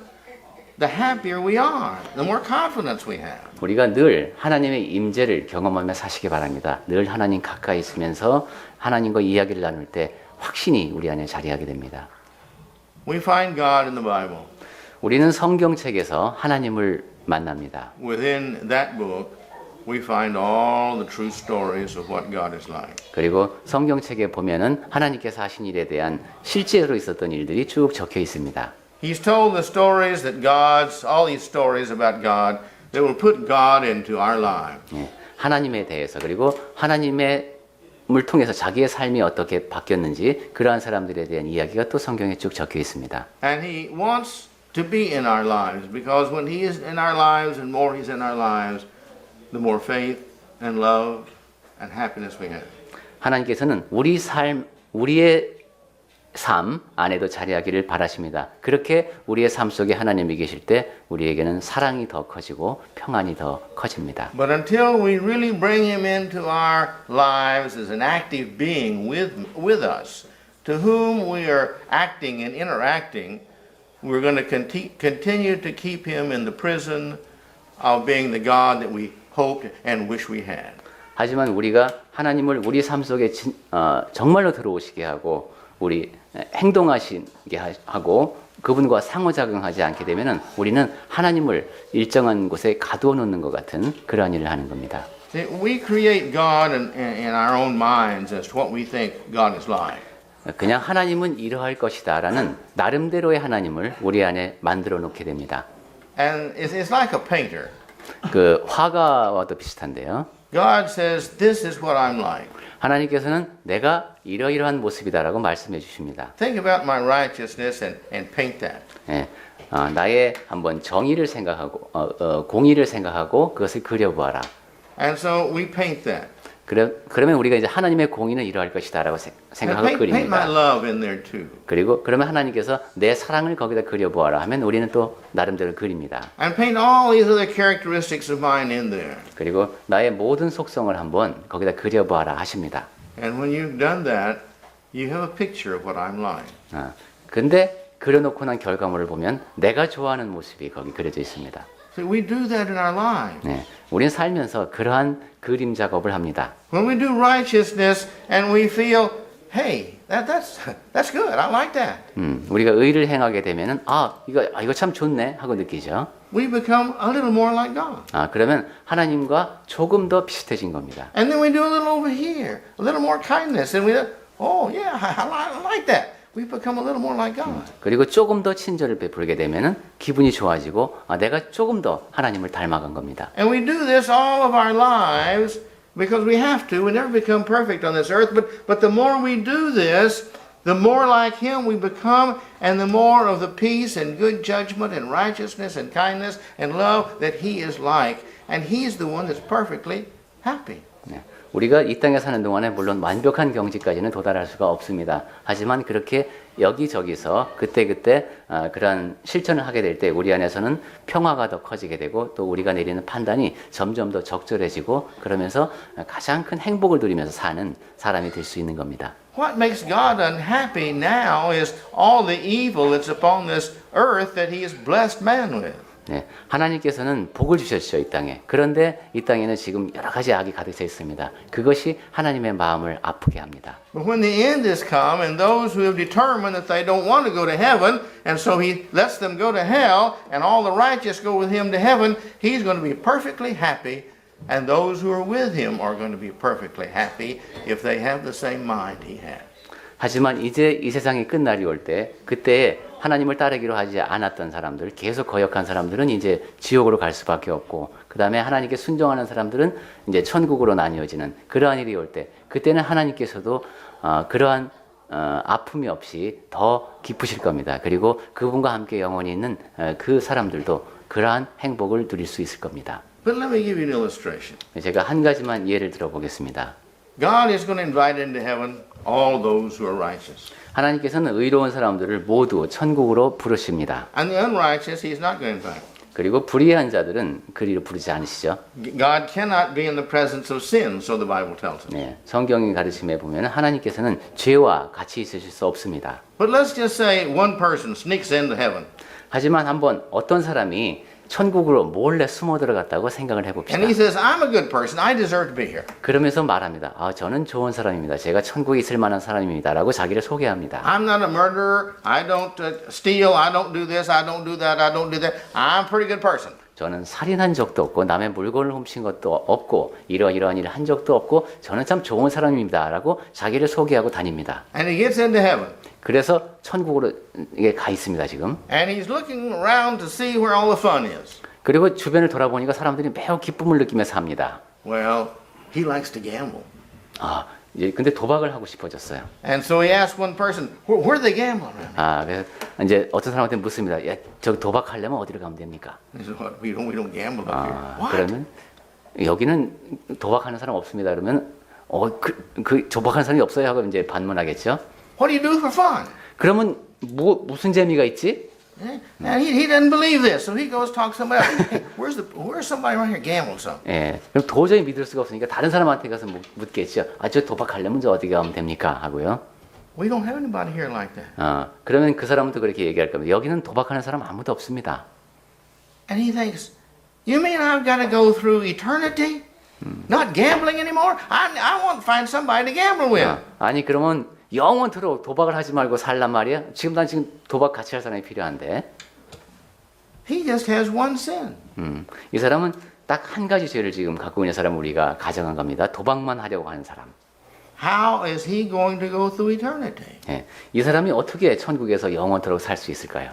the happier we are, the more confidence we have. 우리가 늘 하나님의 임재를 경험하며 사시기 바랍니다. 늘 하나님 가까이 있으면서 하나님과 이야기를 나눌 때 확신이 우리 안에 자리하게 됩니다. We find God in the Bible. 우리는 성경책에서 하나님을 만납니다. Within that book, we find all the true stories of what God is like. 그리고 성경책에 보면은 하나님께서 하신 일에 대한 실제로 있었던 일들이 쭉 적혀 있습니다. He's told the stories that all these stories about God that will put God into our lives. 예, 하나님에 대해서 그리고 하나님의 을 통해서 자기의 삶이 어떻게 바뀌었는지 그러한 사람들에 대한 이야기가 또 성경에 쭉 적혀 있습니다. And He wants to be in our lives because when He is in our lives and more He's in our lives, the more faith and love and happiness we have. 하나님께서는 우리의 삶 안에도 자리하기를 바라십니다. 그렇게 우리의 삶 속에 하나님이 계실 때 우리에게는 사랑이 더 커지고 평안이 더 커집니다. But until we really bring Him into our lives as an active being with us, to whom we are acting and interacting, we're going to continue to keep Him in the prison of being the God that we hoped and wish we had. 하지만 우리가 하나님을 우리 삶 속에 정말로 들어오시게 하고 우리 행동하시게 하고 그분과 상호작용하지 않게 되면은 우리는 하나님을 일정한 곳에 가두어 놓는 것 같은 그러한 일을 하는 겁니다. We create God in our own minds as to what we think God is like. 그냥 하나님은 이러할 것이다라는 나름대로의 하나님을 우리 안에 만들어 놓게 됩니다. And it's like a painter. 그 화가와도 비슷한데요. God says, "This is what I'm like." 하나님께서는 내가 이러이러한 모습이다라고 말씀해 주십니다. Think about my righteousness and paint that. 예, 나의 한번 정의를 생각하고 공의를 생각하고 그것을 그려보아라. And so we paint that. 그러면 우리가 이제 하나님의 공의는 이러할 것이다라고 생각하고 And paint my 그립니다. love in there too. 그리고 그러면 하나님께서 내 사랑을 거기다 그려보아라 하면 우리는 또 나름대로 그립니다. And paint all these other characteristics of mine in there. 그리고 나의 모든 속성을 한번 거기다 그려보아라 하십니다. And when you've done that, you have a picture of what I'm like. 근데 그려놓고 난 결과물을 보면 내가 좋아하는 모습이 거기 그려져 있습니다. See, we do that in our lives. 네, 우리는 살면서 그러한 그림 작업을 합니다. When we do righteousness and we feel, hey, that's good. I like that. 우리가 의를 행하게 되면은 이거 참 좋네 하고 느끼죠. We become a little more like God. 그러면 하나님과 조금 더 비슷해진 겁니다. And then we do a little over here, a little more kindness, and we, oh yeah, I like that. We become a little more like God. 그리고 조금 더 친절을 베풀게 되면은 기분이 좋아지고 내가 조금 더 하나님을 닮아간 겁니다. And we do this all of our lives because we have to. We never become perfect on this earth, but the more we do this, the more like Him we become, and the more of the peace and good judgment and righteousness and kindness and love that He is like. And He's the one that's perfectly happy. 네. 우리가 이 땅에 사는 동안에 물론 완벽한 경지까지는 도달할 수가 없습니다. 하지만 그렇게 여기저기서 그때그때 그런 실천을 하게 될 때 우리 안에서는 평화가 더 커지게 되고 또 우리가 내리는 판단이 점점 더 적절해지고 그러면서 가장 큰 행복을 누리면서 사는 사람이 될 수 있는 겁니다. What makes God unhappy now is all the evil that's upon this earth that He has blessed man with. 네, 하나님께서는 복을 주셨죠, 이 땅에. 그런데 이 땅에는 지금 여러 가지 악이 가득 차 있습니다. 그것이 하나님의 마음을 아프게 합니다. But when the end has come and those who have determined that they don't want to go to heaven, and so He lets them go to hell, and all the righteous go with Him to heaven, He's going to be perfectly happy, and those who are with Him are going to be perfectly happy if they have the same mind He has. 하지만 이제 이 세상이 끝날이 올 때 그때에 하나님을 따르기로 하지 않았던 사람들, 계속 거역한 사람들은 이제 지옥으로 갈 수밖에 없고 그 다음에 하나님께 순종하는 사람들은 이제 천국으로 나뉘어지는 그러한 일이 올 때 그때는 하나님께서도 그러한 아픔이 없이 더 기쁘실 겁니다. 그리고 그분과 함께 영원히 있는 그 사람들도 그러한 행복을 누릴 수 있을 겁니다. But let me give you an illustration. 제가 한 가지만 예를 들어보겠습니다. God is going to invite into heaven all those who are righteous. 하나님께서는 의로운 사람들을 모두 천국으로 부르십니다. And the unrighteous He's not going to invite. 그리고 불의한 자들은 그리로 부르지 않으시죠. God cannot be in the presence of sin, so the Bible tells us. 네, 성경의 가르침에 보면 하나님께서는 죄와 같이 있으실 수 없습니다. But let's just say one person sneaks into heaven. 하지만 한번 어떤 사람이 천국으로 몰래 숨어 들어갔다고 생각을 해봅시다. And he says, I'm a good person. I deserve to be here. 그러면서 말합니다. 아, 저는 좋은 사람입니다. 제가 천국에 있을 만한 사람입니다라고 자기를 소개합니다. I'm not a murderer. I don't steal. I don't do this. I don't do that. I don't do that. I'm a pretty good person. 저는 살인한 적도 없고 남의 물건을 훔친 것도 없고 이러이러한 일을 한 적도 없고 저는 참 좋은 사람입니다라고 자기를 소개하고 다닙니다. And he gets into heaven. 그래서 천국으로 이게 가 있습니다, 지금. And he's looking around to see where all the fun is. 그리고 주변을 돌아보니까 사람들이 매우 기쁨을 느끼며 삽니다. Well, he likes to gamble. 아, 이제 근데 도박을 하고 싶어졌어요. And so he asked one person, where do they gamble around? 아, 그래서 이제 어떤 사람한테 묻습니다. 야, 저 도박하려면 어디로 가면 됩니까? He said, what? We don't gamble up here. 아, What? 그러면 여기는 도박하는 사람 없습니다. 그러면 그 도박하는 사람이 없어요 하고 이제 반문하겠죠. What do you do for fun? 그러면 무슨 재미가 있지? And he didn't believe this, so he goes talk to somebody else. Hey, where's somebody around here gambling some? 예, 그럼 도저히 믿을 수가 없으니까 다른 사람한테 가서 묻겠죠. 아, 저 도박하려면 저 어디 가면 됩니까? 하고요. We don't have anybody here like that. 그러면 그 사람도 그렇게 얘기할 겁니다. 여기는 도박하는 사람 아무도 없습니다. And he thinks, you mean I've got to go through eternity? Not gambling anymore? I want to find somebody to gamble with. 아니 그러면 영원토록 도박을 하지 말고 살란 말이야? 난 지금 도박 같이 할 사람이 필요한데. He just has one sin. 이 사람은 딱 한 가지 죄를 지금 갖고 있는 사람 우리가 가정한 겁니다. 도박만 하려고 하는 사람. How is he going to go through eternity? 예, 이 사람이 어떻게 천국에서 영원토록 살 수 있을까요?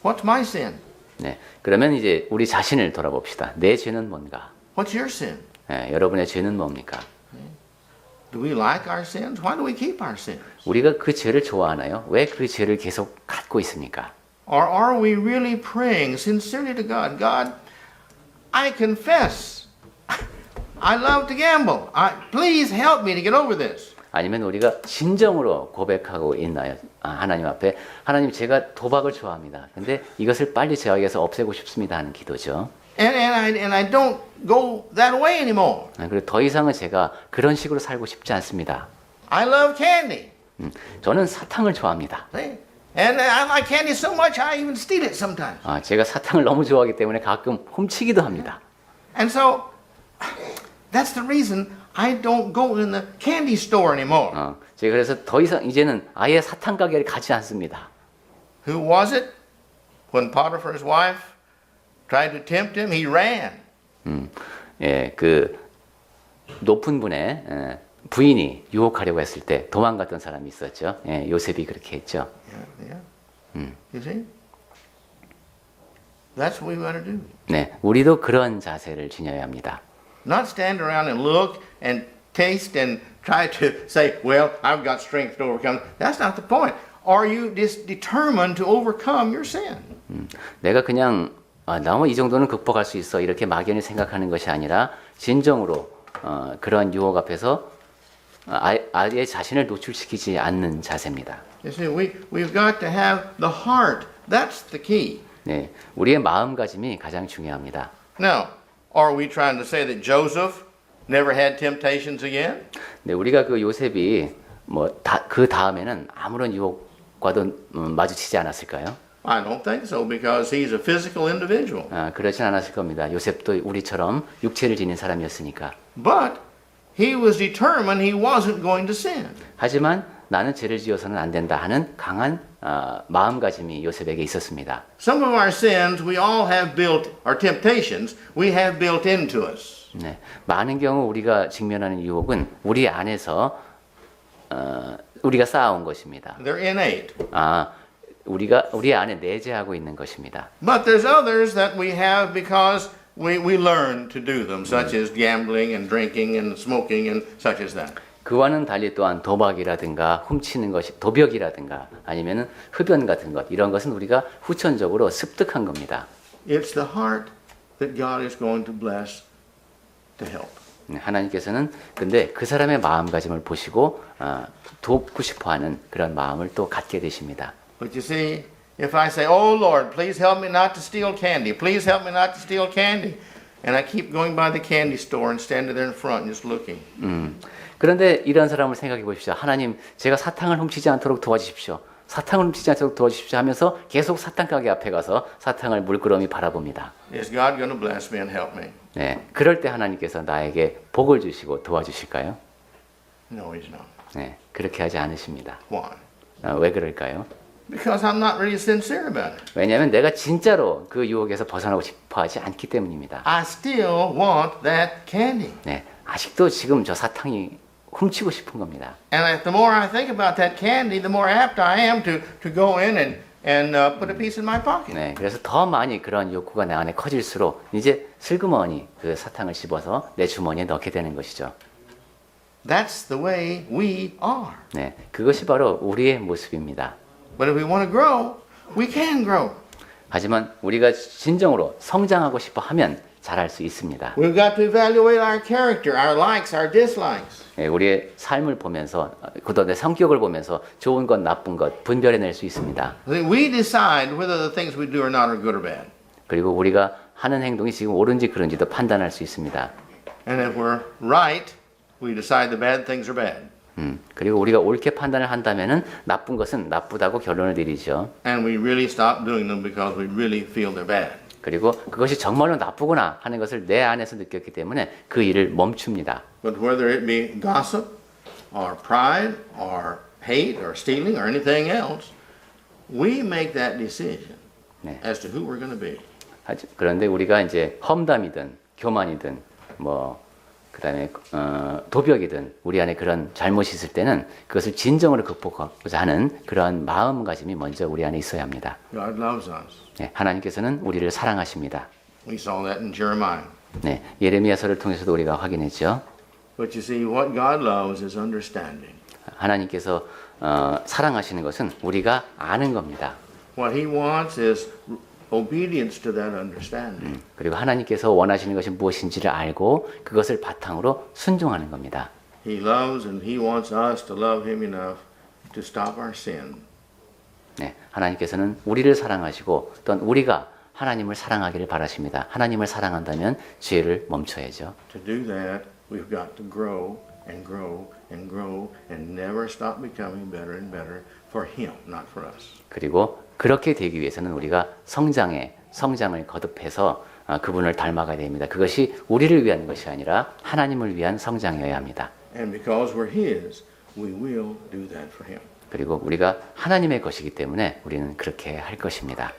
What's my sin? 네, 그러면 이제 우리 자신을 돌아봅시다. 내 죄는 뭔가? What's your sin? 예, 여러분의 죄는 뭡니까? Do we like our sins? Why do we keep our sins? 우리가 그 죄를 좋아하나요? 왜 그 죄를 계속 갖고 있습니까? Or are we really praying sincerely to God? God, I confess. I love to gamble. Please help me to get over this. 아니면 우리가 진정으로 고백하고 있나요? 하나님 앞에 하나님 제가 도박을 좋아합니다. 근데 이것을 빨리 제 에게서 없애고 싶습니다 하는 기도죠. And I don't go that way anymore. 그리고 더 이상은 제가 그런 식으로 살고 싶지 않습니다. I love candy. 저는 사탕을 좋아합니다. See? And I like candy so much I even steal it sometimes. 제가 사탕을 너무 좋아하기 때문에 가끔 훔치기도 합니다. And so that's the reason I don't go in the candy store anymore. 제가 그래서 더 이상 이제는 아예 사탕 가게를 가지 않습니다. Who was it? When Potiphar's wife tried to tempt him, he ran. 예, 그 높은 분의 부인이 유혹하려고 했을 때 도망갔던 사람이 있었죠. 예, 요셉이 그렇게 했죠. Yeah. You see? That's what we got to do. 네, 우리도 그런 자세를 지녀야 합니다. Not stand around and look and taste and try to say, well, I've got strength to overcome. That's not the point. Are you determined to overcome your sin? 내가 그냥 너무 이 정도는 극복할 수 있어 이렇게 막연히 생각하는 것이 아니라 진정으로 그런 유혹 앞에서 아예 자신을 노출시키지 않는 자세입니다. You see, we've got to have the heart. That's the key. 네, 우리의 마음가짐이 가장 중요합니다. Now, are we trying to say that Joseph never had temptations again? 네, 우리가 그 요셉이 그 다음에는 아무런 유혹과도 마주치지 않았을까요? I don't think so because he's a physical individual. 그렇진 않았을 겁니다. 요셉도 우리처럼 육체를 지닌 사람이었으니까. But he was determined he wasn't going to sin. 하지만 나는 죄를 지어서는 안 된다 하는 강한 마음가짐이 요셉에게 있었습니다. Some of our sins we all have built, our temptations, we have built into us. 네, 많은 경우 우리가 직면하는 유혹은 우리 안에서 우리가 쌓아온 것입니다. They're innate. 우리 안에 내재하고 있는 것입니다. But there's others that we have because we learn to do them, such as gambling and drinking and smoking and such as that. 그와는 달리 또한 도박이라든가 훔치는 것이 도벽이라든가 아니면은 흡연 같은 것 이런 것은 우리가 후천적으로 습득한 겁니다. It's the heart that God is going to bless to help. 하나님께서는 근데 그 사람의 마음가짐을 보시고 돕고 싶어하는 그런 마음을 또 갖게 되십니다. But you see, if I say, "Oh Lord, please help me not to steal candy. Please help me not to steal candy," and I keep going by the candy store and standing there in front and just looking. 그런데 이런 사람을 생각해 보십시오. 하나님, 제가 사탕을 훔치지 않도록 도와주십시오. 사탕을 훔치지 않도록 도와주십시오 하면서 계속 사탕 가게 앞에 가서 사탕을 물끄러미 바라봅니다. Is God going to bless me and help me? 네, 그럴 때 하나님께서 나에게 복을 주시고 도와주실까요? No, He's not. 네, 그렇게 하지 않으십니다. Why? 왜 그럴까요? Because I'm not really sincere about it. 왜냐하면 내가 진짜로 그 유혹에서 벗어나고 싶어하지 않기 때문입니다. I still want that candy. 네, 아직도 지금 저 사탕이 훔치고 싶은 겁니다. And the more I think about that candy, the more apt I am to go in and put a piece in my pocket. 네, 그래서 더 많이 그런 욕구가 내 안에 커질수록 이제 슬그머니 그 사탕을 씹어서 내 주머니에 넣게 되는 것이죠. That's the way we are. 네, 그것이 바로 우리의 모습입니다. But if we want to grow, we can grow. 하지만 우리가 진정으로 성장하고 싶어 하면 잘할 수 있습니다. We've got to evaluate our character, our likes, our dislikes. 네, 우리의 삶을 보면서 그 내 성격을 보면서 좋은 것 나쁜 것 분별해낼 수 있습니다. We decide whether the things we do or not are good or bad. 그리고 우리가 하는 행동이 지금 옳은지 그른지도 판단할 수 있습니다. And if we're right, we decide the bad things are bad. 그리고 우리가 옳게 판단을 한다면은 나쁜 것은 나쁘다고 결론을 내리죠. And we really stop doing them because we really feel they're bad. 그리고 그것이 정말로 나쁘구나 하는 것을 내 안에서 느꼈기 때문에 그 일을 멈춥니다. But whether it be gossip or pride or hate or stealing or anything else, we make that decision 네. as to who we're going to be. 그런데 우리가 이제 험담이든 교만이든 뭐 그다음에 도벽이든 우리 안에 그런 잘못이 있을 때는 그것을 진정으로 극복하고자 하는 그러한 마음가짐이 먼저 우리 안에 있어야 합니다. God loves us. 네, 하나님께서는 우리를 사랑하십니다. We saw that in Jeremiah. 네, 예레미야서를 통해서도 우리가 확인했죠. But you see, what God loves is understanding. 하나님께서 사랑하시는 것은 우리가 아는 겁니다. What He wants is obedience to that understanding. 그리고 하나님께서 원하시는 것이 무엇인지를 알고 그것을 바탕으로 순종하는 겁니다. He loves and He wants us to love Him enough to stop our sin. 네, 하나님께서는 우리를 사랑하시고 또한 우리가 하나님을 사랑하기를 바라십니다. 하나님을 사랑한다면 죄를 멈춰야죠. To do that, we've got to grow and grow and grow and never stop becoming better and better for Him, not for us. 그리고 그렇게 되기 위해서는 우리가 성장을 거듭해서 그분을 닮아가야 됩니다. 그것이 우리를 위한 것이 아니라 하나님을 위한 성장이어야 합니다. And because we're His, we will do that for Him. 그리고 우리가 하나님의 것이기 때문에 우리는 그렇게 할 것입니다.